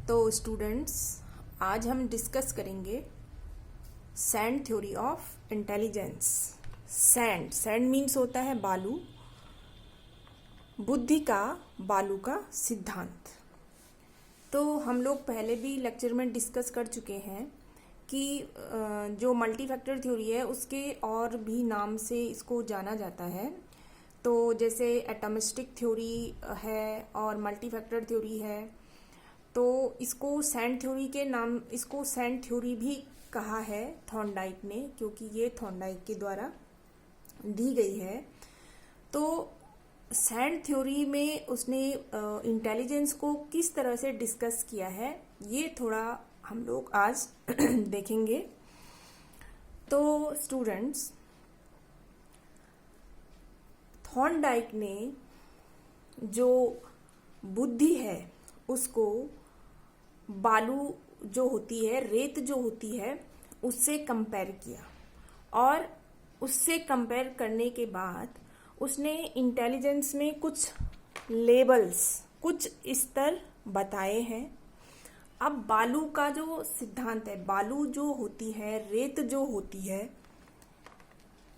तो स्टूडेंट्स, आज हम डिस्कस करेंगे sand theory of intelligence. Sand means होता है बालू, बुद्धि का बालू का सिद्धांत। तो हम लोग पहले भी लेक्चर में डिस्कस कर चुके हैं कि जो मल्टी फैक्टर थ्योरी है उसके और भी नाम से इसको जाना जाता है। तो जैसे एटॉमिस्टिक थ्योरी है और मल्टी फैक्टर थ्योरी है, तो इसको सैंड थ्योरी भी कहा है थॉर्नडाइक ने, क्योंकि ये थॉर्नडाइक के द्वारा दी गई है। तो सैंड थ्योरी में उसने इंटेलिजेंस को किस तरह से डिस्कस किया है, ये थोड़ा हम लोग आज देखेंगे। तो स्टूडेंट्स, थॉर्नडाइक ने जो बुद्धि है उसको बालू जो होती है, रेत जो होती है, उससे कंपेयर किया, और उससे कंपेयर करने के बाद उसने इंटेलिजेंस में कुछ लेबल्स, कुछ स्तर बताए हैं। अब बालू का जो सिद्धांत है, बालू जो होती है, रेत जो होती है,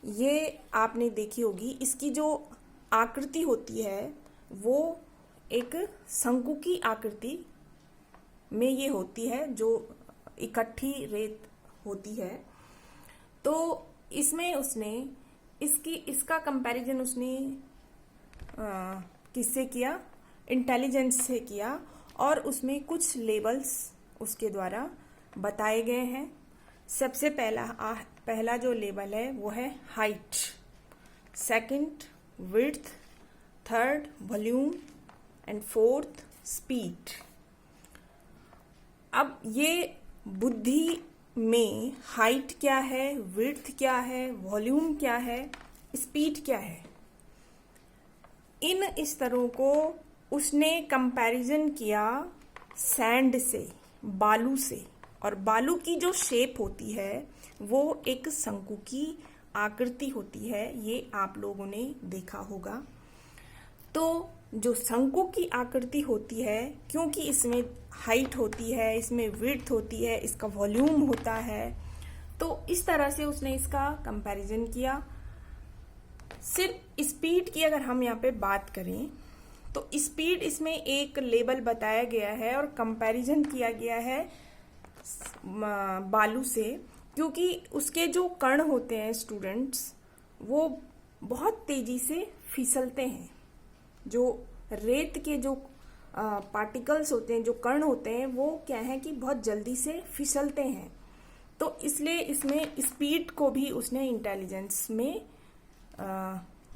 ये आपने देखी होगी। इसकी जो आकृति होती है वो एक शंकु की आकृति में ये होती है, जो इकट्ठी रेत होती है। तो इसमें उसने इसका कंपैरिजन उसने किससे किया? इंटेलिजेंस से किया, और उसमें कुछ लेवल्स उसके द्वारा बताए गए हैं। सबसे पहला जो लेवल है वो है height, second width, third volume and fourth speed. अब ये बुद्धि में हाइट क्या है, विड्थ क्या है, वॉल्यूम क्या है, स्पीड क्या है, इन स्तरों को उसने कंपैरिजन किया सैंड से, बालू से। और बालू की जो शेप होती है वो एक शंकु की आकृति होती है, ये आप लोगों ने देखा होगा। तो जो शंकु की आकृति होती है, क्योंकि इसमें हाइट होती है, इसमें विड्थ होती है, इसका वॉल्यूम होता है, तो इस तरह से उसने इसका कंपैरिजन किया। सिर्फ स्पीड की अगर हम यहाँ पे बात करें तो स्पीड इसमें एक लेवल बताया गया है और कंपैरिजन किया गया है बालू से, क्योंकि उसके जो कण होते हैं स्टूडेंट्स, वो बहुत तेजी से फिसलते हैं। जो रेत के जो पार्टिकल्स होते हैं, जो कण होते हैं, वो क्या है कि बहुत जल्दी से फिसलते हैं। तो इसलिए इसमें स्पीड को भी उसने इंटेलिजेंस में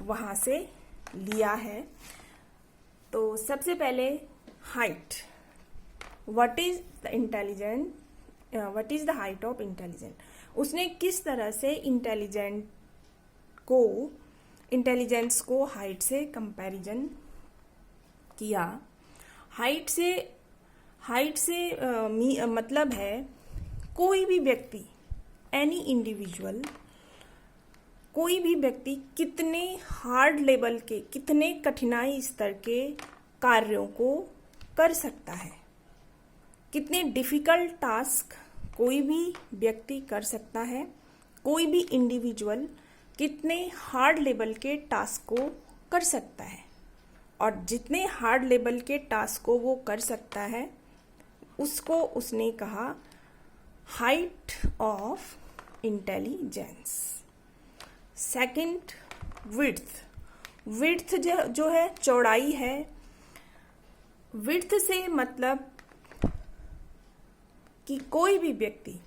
वहाँ से लिया है। तो सबसे पहले height, what is the height of intelligent. उसने किस तरह से इंटेलिजेंस को हाइट से कंपैरिजन किया। हाइट से मतलब है कोई भी व्यक्ति, एनी इंडिविजुअल, कोई भी व्यक्ति कितने हार्ड लेवल के, कितने कठिनाई स्तर के कार्यों को कर सकता है, कितने डिफिकल्ट टास्क कोई भी व्यक्ति कर सकता है, कोई भी इंडिविजुअल कितने हार्ड लेवल के टास्क को कर सकता है। और जितने हार्ड लेवल के टास्क को वो कर सकता है, उसको उसने कहा height of intelligence. Second width जो है चौड़ाई है। विड्थ से मतलब कि कोई भी व्यक्ति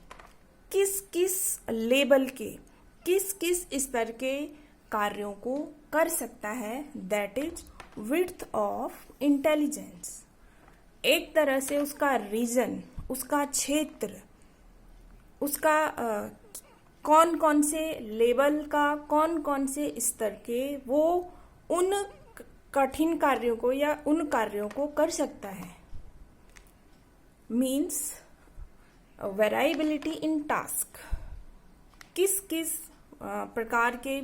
किस किस लेवल के, किस किस स्तर के कार्यों को कर सकता है, that is width of intelligence. एक तरह से उसका रीजन, उसका क्षेत्र, उसका कौन कौन से लेवल का, कौन कौन से स्तर के वो उन कठिन कार्यों को या उन कार्यों को कर सकता है। मीन्स वेराइबिलिटी इन टास्क, किस किस प्रकार के,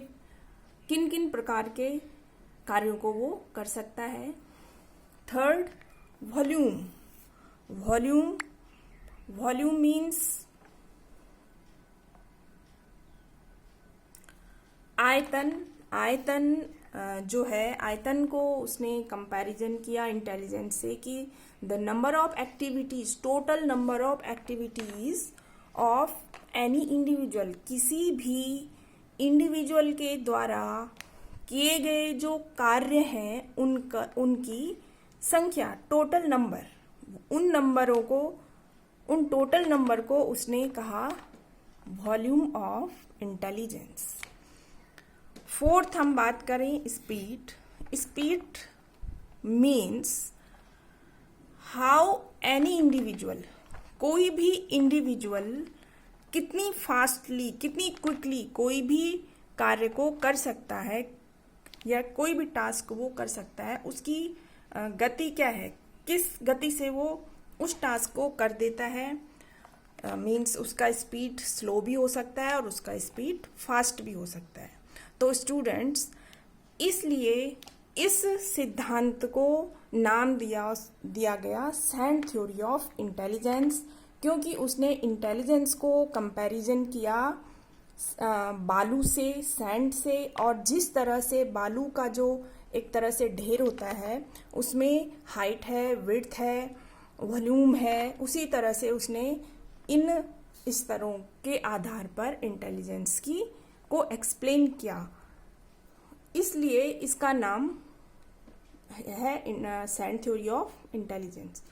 किन किन प्रकार के कार्यों को वो कर सकता है। Third volume, volume, volume means आयतन, आयतन जो है, आयतन को उसने कंपैरिजन किया इंटेलिजेंस से कि the number of activities, total number of activities of any individual, किसी भी इंडिविजुअल के द्वारा किए गए जो कार्य हैं उनकी संख्या, टोटल नंबर, उन नंबरों को, उन टोटल नंबर को उसने कहा वॉल्यूम ऑफ इंटेलिजेंस। फोर्थ हम बात करें speed. Speed means how any individual, कोई भी इंडिविजुअल कितनी फास्टली, कितनी क्विकली कोई भी कार्य को कर सकता है या कोई भी टास्क वो कर सकता है, उसकी गति क्या है, किस गति से वो उस टास्क को कर देता है। मीन्स उसका स्पीड स्लो भी हो सकता है और उसका स्पीड फास्ट भी हो सकता है। तो स्टूडेंट्स, इसलिए इस सिद्धांत को नाम दिया गया सैंड थ्योरी ऑफ इंटेलिजेंस, क्योंकि उसने इंटेलिजेंस को कंपैरिजन किया बालू से, सैंड से, और जिस तरह से बालू का जो एक तरह से ढेर होता है उसमें हाइट है, विड्थ है, वॉल्यूम है, उसी तरह से उसने इन स्तरों के आधार पर इंटेलिजेंस की को एक्सप्लेन किया। इसलिए इसका नाम है सैंड थ्योरी ऑफ इंटेलिजेंस।